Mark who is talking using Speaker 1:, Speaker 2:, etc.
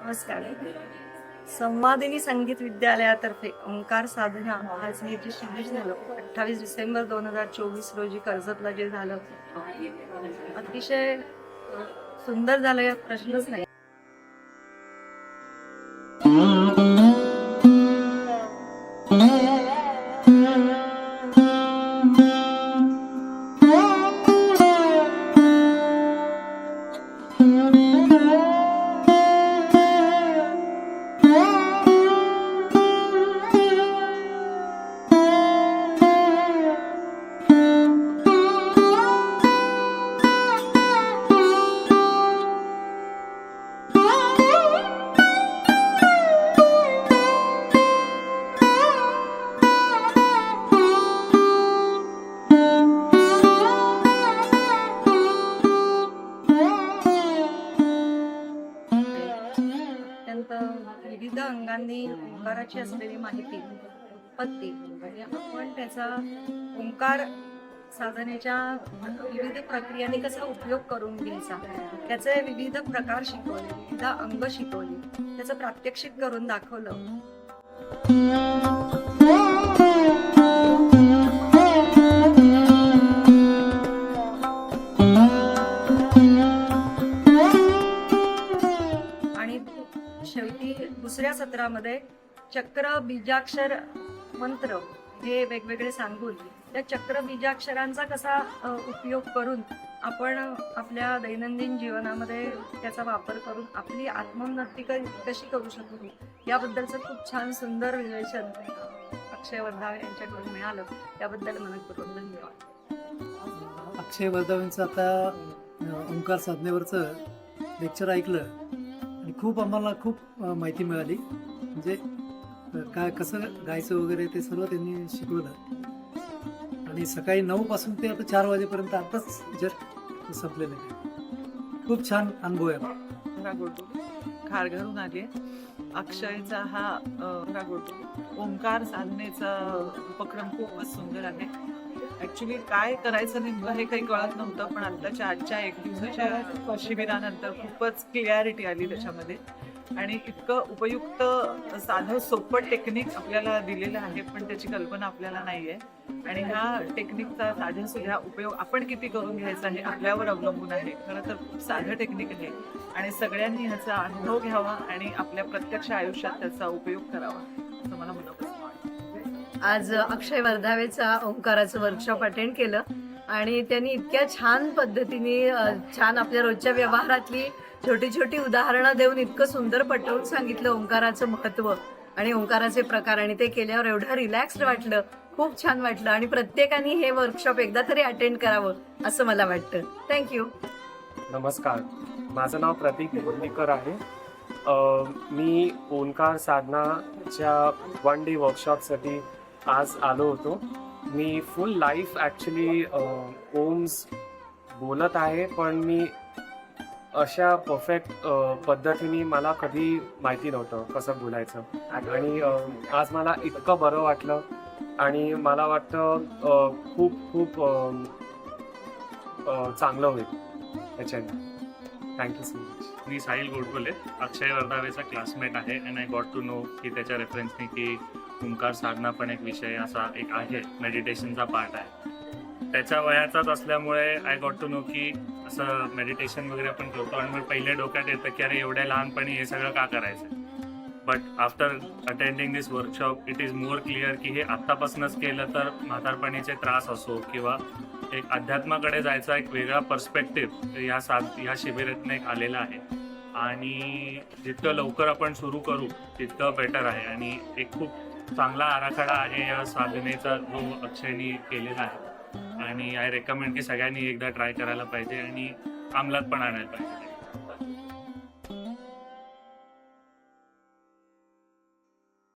Speaker 1: नमस्कार. संवादिनी संगीत विद्यालयातर्फे ओंकार साधना आज हे जे शिबिर झालं 28 डिसेंबर 2024 रोजी कर्जतला जे झालं अतिशय सुंदर झालं, यात प्रश्नच नाही. विविध अंगांनी ओंकाराची असलेली माहिती, उत्पत्ती आणि आपण त्याचा ओंकार साधनेच्या विविध प्रक्रियांनी कसा उपयोग करून घ्यायचा, त्याचे विविध प्रकार शिकवले, विविध अंग शिकवले, त्याचं प्रात्यक्षिक करून दाखवलं. शेवटी दुसऱ्या सत्रामध्ये चक्र बीजाक्षर मंत्र हे वेगवेगळे सांगून त्या चक्र बीजाक्षरांचा कसा उपयोग करून आपण आपल्या दैनंदिन जीवनामध्ये त्याचा वापर करून आपली आत्मोन्नती कशी करू शकतो याबद्दलचं खूप छान सुंदर विवेचन अक्षय वर्धावे यांच्याकडून मिळालं. त्याबद्दल मनपूर्वक धन्यवाद.
Speaker 2: अक्षय वर्धावेंचं आता ओंकार साधनेवरचं लेक्चर ऐकलं आणि आम्हाला खूप माहिती मिळाली. म्हणजे काय कसं गायचं वगैरे ते सर्व त्यांनी शिकवलं आणि सकाळी 9 पासून ते आता 4 वाजेपर्यंत आताच जस्ट संपलेलं आहे. खूप छान अनुभव आहे.
Speaker 3: खार घरून आले. अक्षयचा हा ओंकार साधनेचा उपक्रम खूपच सुंदर आहे. ऍक्च्युली काय करायचं नेमकं हे काही कळत नव्हतं, पण आजच्या 1 दिवसाच्या शिबिरानंतर खूपच क्लिअरिटी आली त्याच्यामध्ये आणि इतकं उपयुक्त साधं सोपं टेक्निक आपल्याला दिलेलं आहे, पण त्याची कल्पना आपल्याला नाही आहे. आणि ह्या टेक्निकचा साध्या सुद्धा उपयोग आपण किती करून घ्यायचा हे आपल्यावर अवलंबून आहे. खरं तर खूप साधं टेक्निक आहे आणि सगळ्यांनी ह्याचा अनुभव घ्यावा आणि आपल्या प्रत्यक्ष आयुष्यात त्याचा उपयोग करावा असं मला मनापासून वाटतं.
Speaker 1: आज अक्षय वर्धावेचा ओंकाराचं वर्कशॉप अटेंड केलं आणि त्यांनी इतक्या छान पद्धतीने छान आपल्या रोजच्या व्यवहारातली छोटी छोटी उदाहरणं देऊन इतकं सुंदर पटवून सांगितलं ओंकाराचं महत्त्व आणि ओंकाराचे प्रकार, आणि ते केल्यावर एवढं रिलॅक्स्ड वाटलं, खूप छान वाटलं. आणि प्रत्येकाने हे वर्कशॉप एकदा तरी अटेंड करावं असं मला वाटतं. थँक्यू.
Speaker 4: नमस्कार, माझं नाव प्रतीक मुरलीकर आहे. मी ओंकार साधनाच्या 1 डे वर्कशॉपसाठी आज आलो होतो. मी फुल लाईफ ॲक्च्युली ओम्स बोलत आहे, पण मी अशा परफेक्ट पद्धतीने मला कधी माहिती नव्हतं कसं बोलायचं. आणि आज मला इतकं बरं वाटलं आणि मला वाटतं खूप चांगलं होईल त्याच्याने. Thank you so much.
Speaker 5: मी साहिल गोडबोले, अक्षय वर्धावेचा क्लासमेट आहे. And I got to know की त्याच्या रेफरन्सने की ओंकार साधना पण एक विषय असा एक आहे, मेडिटेशनचा पार्ट आहे. त्याच्या वयाचाच असल्यामुळे आय गॉट टू नो की असं मेडिटेशन वगैरे आपण करतो आणि मग पहिले डोक्यात येतं की अरे एवढ्या लहानपणी हे सगळं का करायचं. But after attending this workshop it is more clear की हे आत्तापासूनच केलं तर म्हातारपणीचे त्रास असो किंवा एक अध्यात्माकडे जायचा एक वेगळा पर्स्पेक्टिव्ह ह्या शिबिरातून एक आलेला आहे. आणि जितकं लवकर आपण सुरू करू तितकं बेटर आहे. आणि एक खूप चांगला आराखडा आहे या साधनेचा जो अक्षयनी केलेला आहे. आणि आय रेकमेंड की सगळ्यांनी एकदा ट्राय करायला पाहिजे आणि अंमलात पण आणायला पाहिजे.